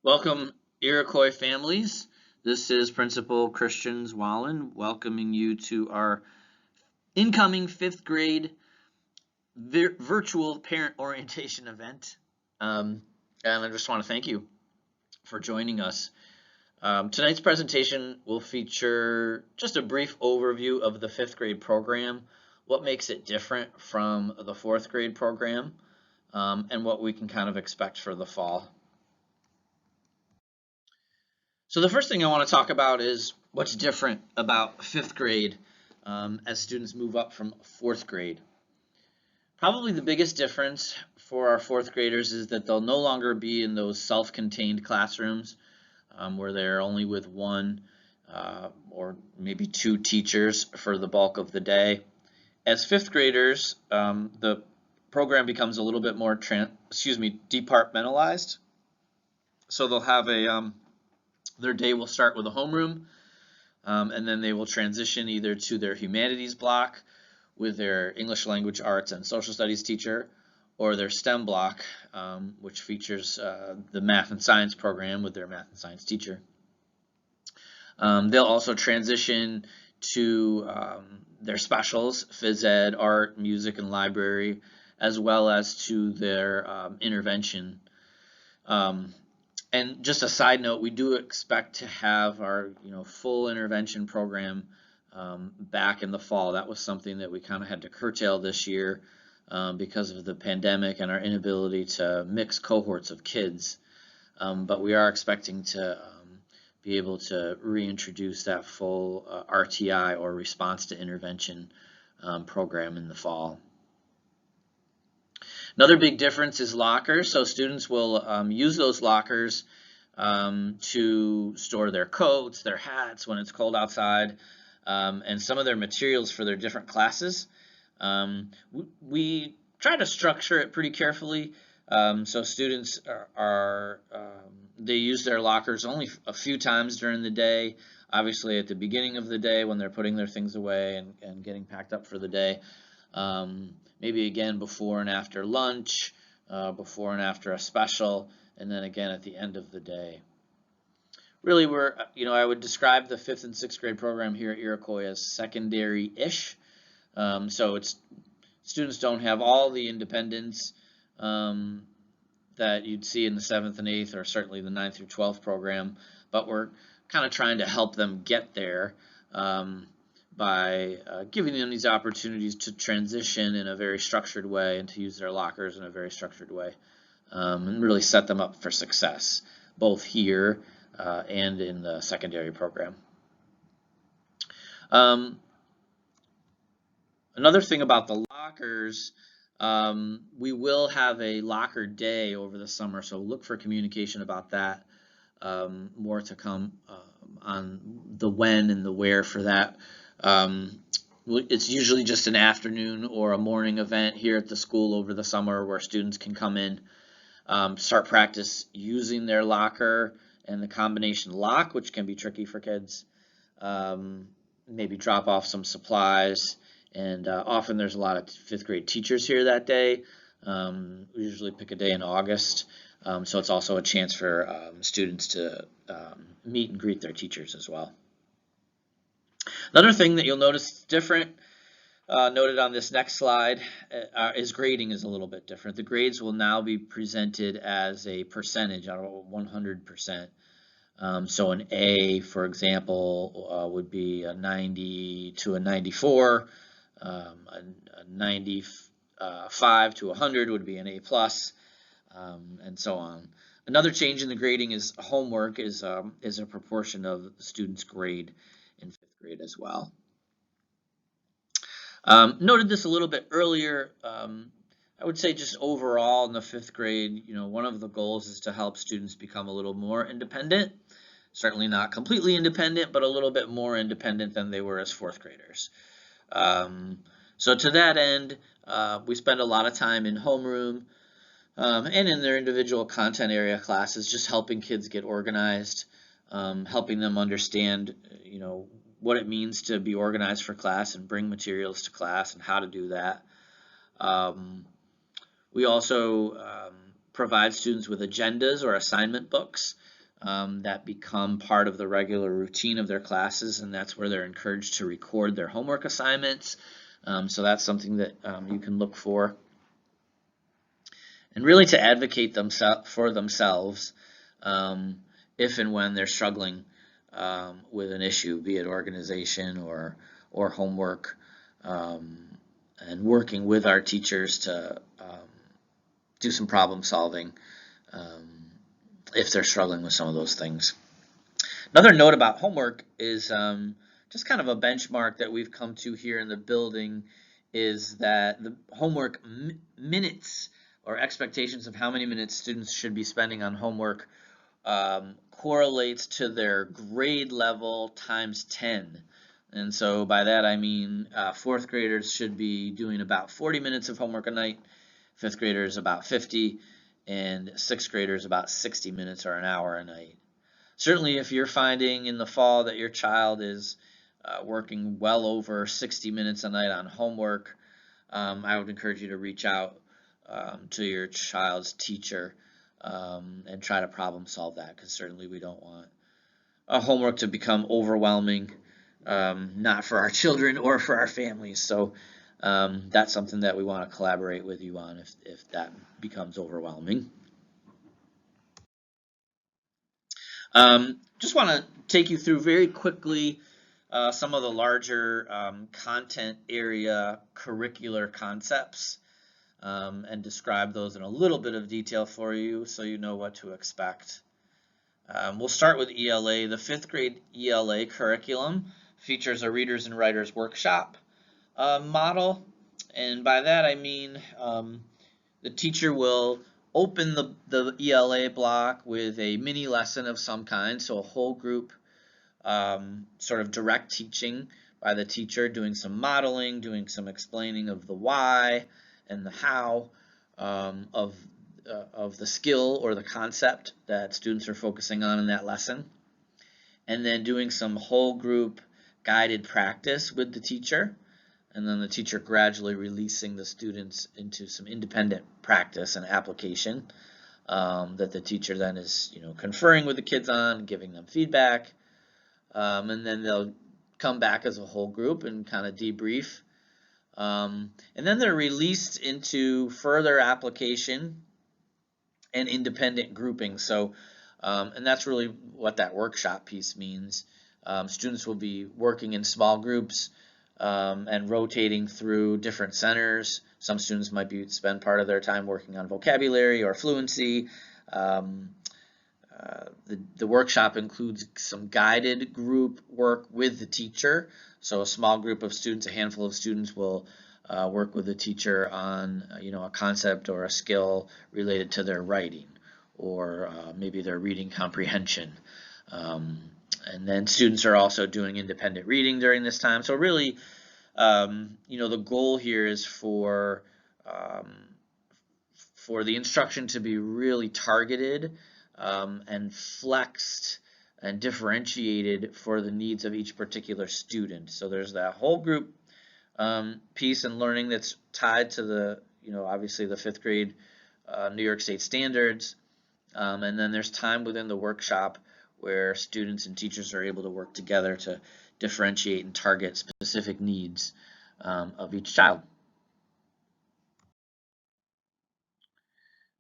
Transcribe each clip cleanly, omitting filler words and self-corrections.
Welcome, Iroquois families. This is Principal Christian Zwahlen welcoming you to our incoming 5th grade virtual parent orientation event. And I just want to thank you for joining us. Tonight's presentation will feature just a brief overview of the 5th grade program, what makes it different from the 4th grade program, and what we can kind of expect for the fall. So the first thing I want to talk about is what's different about 5th grade as students move up from 4th grade. Probably the biggest difference for our 4th graders is that they'll no longer be in those self-contained classrooms where they're only with one or maybe two teachers for the bulk of the day. As 5th graders, the program becomes a little bit more departmentalized. So they'll have their day will start with a homeroom, and then they will transition either to their humanities block with their English language arts and social studies teacher, or their STEM block, which features the math and science program with their math and science teacher. They'll also transition to their specials, phys ed, art, music, and library, as well as to their intervention. And just a side note, we do expect to have our full intervention program back in the fall. That was something that we kind of had to curtail this year because of the pandemic and our inability to mix cohorts of kids. But we are expecting to be able to reintroduce that full RTI, or response to intervention program, in the fall. Another big difference is lockers. So students will use those lockers to store their coats, their hats when it's cold outside, and some of their materials for their different classes. We try to structure it pretty carefully. So students they use their lockers only a few times during the day. Obviously at the beginning of the day when they're putting their things away and getting packed up for the day. Maybe again before and after lunch, before and after a special, and then again at the end of the day. Really, I would describe the 5th and 6th grade program here at Iroquois as secondary-ish. So students don't have all the independence that you'd see in the 7th and 8th, or certainly the 9th through 12th program, but we're kind of trying to help them get there by giving them these opportunities to transition in a very structured way and to use their lockers in a very structured way, and really set them up for success, both here and in the secondary program. Another thing about the lockers, we will have a locker day over the summer, so look for communication about that. More to come on the when and the where for that. It's usually just an afternoon or a morning event here at the school over the summer where students can come in, start practice using their locker and the combination lock, which can be tricky for kids, maybe drop off some supplies, and often there's a lot of 5th grade teachers here that day. We usually pick a day in August, so it's also a chance for students to meet and greet their teachers as well. Another thing that you'll notice different, noted on this next slide, is grading is a little bit different. The grades will now be presented as a percentage, out of 100%. So an A, for example, would be a 90 to a 94. A 95 to 100 would be an A+, and so on. Another change in the grading is homework is a proportion of the student's grade in 5th grade as well. Noted this a little bit earlier. I would say just overall in the 5th grade, one of the goals is to help students become a little more independent. Certainly not completely independent, but a little bit more independent than they were as 4th graders. So to that end, we spend a lot of time in homeroom and in their individual content area classes, just helping kids get organized, helping them understand, what it means to be organized for class and bring materials to class and how to do that. We also provide students with agendas or assignment books that become part of the regular routine of their classes, and that's where they're encouraged to record their homework assignments. So that's something that you can look for. And really to advocate for themselves if and when they're struggling with an issue, be it organization or homework, and working with our teachers to do some problem solving if they're struggling with some of those things. Another note about homework is just kind of a benchmark that we've come to here in the building is that the homework minutes or expectations of how many minutes students should be spending on homework correlates to their grade level times 10. And so by that I mean 4th graders should be doing about 40 minutes of homework a night, 5th graders about 50, and 6th graders about 60 minutes or an hour a night. Certainly if you're finding in the fall that your child is working well over 60 minutes a night on homework, I would encourage you to reach out to your child's teacher and try to problem solve that, because certainly we don't want homework to become overwhelming, not for our children or for our families. So that's something that we want to collaborate with you on if that becomes overwhelming. Just want to take you through very quickly some of the larger content area curricular concepts and describe those in a little bit of detail for you so you know what to expect. We'll start with ELA. The 5th grade ELA curriculum features a readers and writers workshop model, and by that I mean the teacher will open the ELA block with a mini lesson of some kind, so a whole group sort of direct teaching by the teacher, doing some modeling, doing some explaining of the why and the how of the skill or the concept that students are focusing on in that lesson, and then doing some whole group guided practice with the teacher, and then the teacher gradually releasing the students into some independent practice and application that the teacher then is conferring with the kids on, giving them feedback, and then they'll come back as a whole group and kind of debrief, and then they're released into further application and independent grouping. So and that's really what that workshop piece means. Students will be working in small groups and rotating through different centers. Some students might spend part of their time working on vocabulary or fluency. The workshop includes some guided group work with the teacher. So a small group of students, a handful of students, will work with the teacher on a concept or a skill related to their writing or maybe their reading comprehension. And then students are also doing independent reading during this time. So really, the goal here is for the instruction to be really targeted and flexed and differentiated for the needs of each particular student. So there's that whole group piece and learning that's tied to the, obviously the 5th grade New York State standards. And then there's time within the workshop where students and teachers are able to work together to differentiate and target specific needs of each child.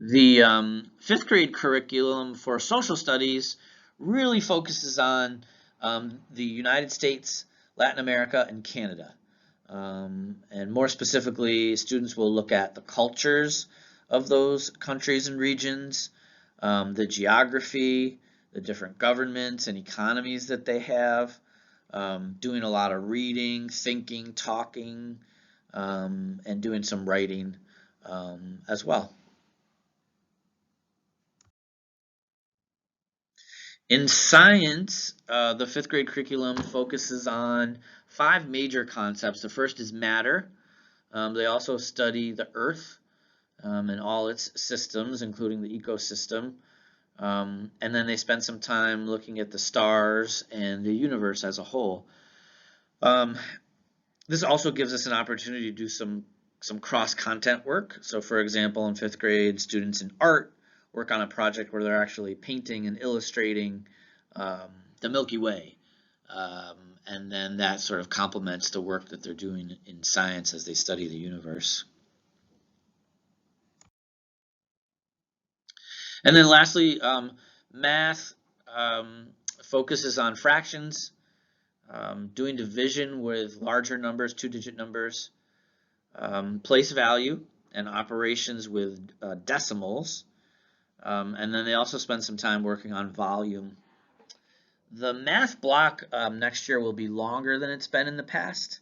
The 5th grade curriculum for social studies really focuses on the United States, Latin America, and Canada. And more specifically, students will look at the cultures of those countries and regions, the geography, the different governments and economies that they have, doing a lot of reading, thinking, talking, and doing some writing as well. In science, the 5th grade curriculum focuses on 5 major concepts. The first is matter. They also study the Earth and all its systems, including the ecosystem. And then they spend some time looking at the stars and the universe as a whole. This also gives us an opportunity to do some cross-content work. So for example, in 5th grade, students in art work on a project where they're actually painting and illustrating the Milky Way. And then that sort of complements the work that they're doing in science as they study the universe. And then lastly, math focuses on fractions, doing division with larger numbers, two-digit numbers, place value, and operations with decimals. And then they also spend some time working on volume. The math block next year will be longer than it's been in the past.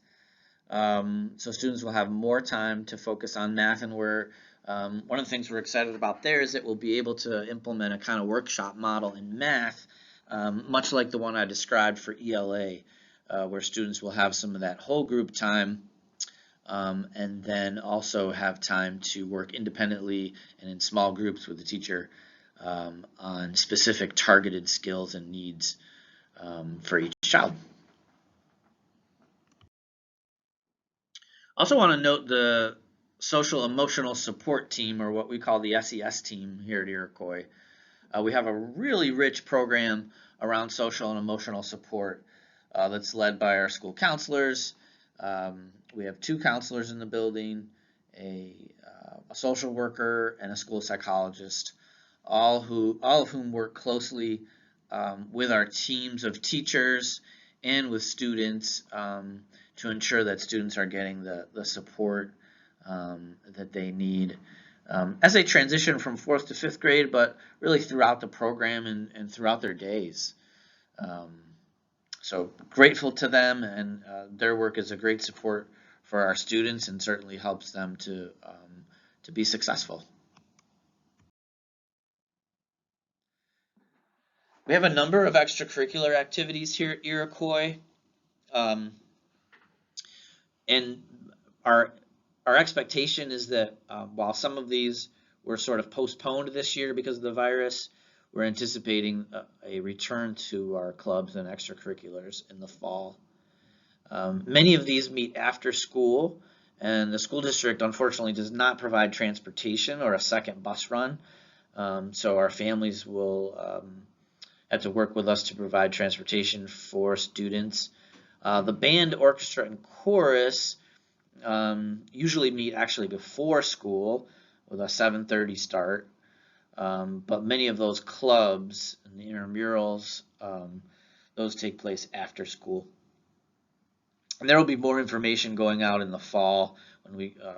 So students will have more time to focus on math, and one of the things we're excited about there is that we'll be able to implement a kind of workshop model in math, much like the one I described for ELA, where students will have some of that whole group time, and then also have time to work independently and in small groups with the teacher on specific targeted skills and needs for each child. Also want to note the Social-Emotional Support team, or what we call the SES team here at Iroquois. We have a really rich program around social and emotional support that's led by our school counselors. We have 2 counselors in the building, a social worker, and a school psychologist, all of whom work closely with our teams of teachers and with students to ensure that students are getting the support that they need as they transition from 4th to 5th grade, but really throughout the program and throughout their days. So grateful to them, and their work is a great support for our students and certainly helps them to be successful. We have a number of extracurricular activities here at Iroquois, and our expectation is that while some of these were sort of postponed this year because of the virus, we're anticipating a return to our clubs and extracurriculars in the fall. Many of these meet after school, and the school district unfortunately does not provide transportation or a second bus run, so our families will have to work with us to provide transportation for students. The band, orchestra, and chorus usually meet actually before school with a 7:30 start, but many of those clubs and the intramurals, those take place after school. And there will be more information going out in the fall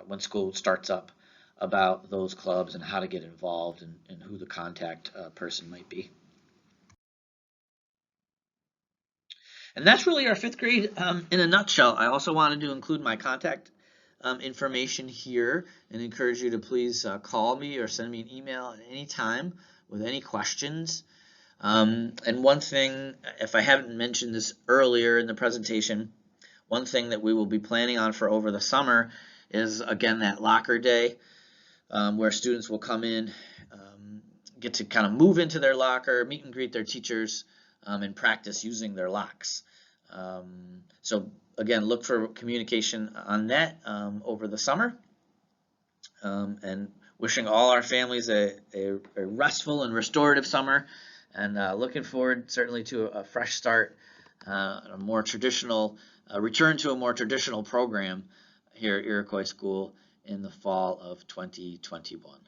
when school starts up about those clubs and how to get involved and who the contact person might be. And that's really our 5th grade in a nutshell. I also wanted to include my contact information here and encourage you to please call me or send me an email at any time with any questions. And one thing, if I haven't mentioned this earlier in the presentation, one thing that we will be planning on for over the summer is, again, that locker day where students will come in, get to kind of move into their locker, meet and greet their teachers, and practice using their locks. So again, look for communication on that over the summer, and wishing all our families a restful and restorative summer, and looking forward certainly to a fresh start, a more traditional return to a more traditional program here at Iroquois School in the fall of 2021.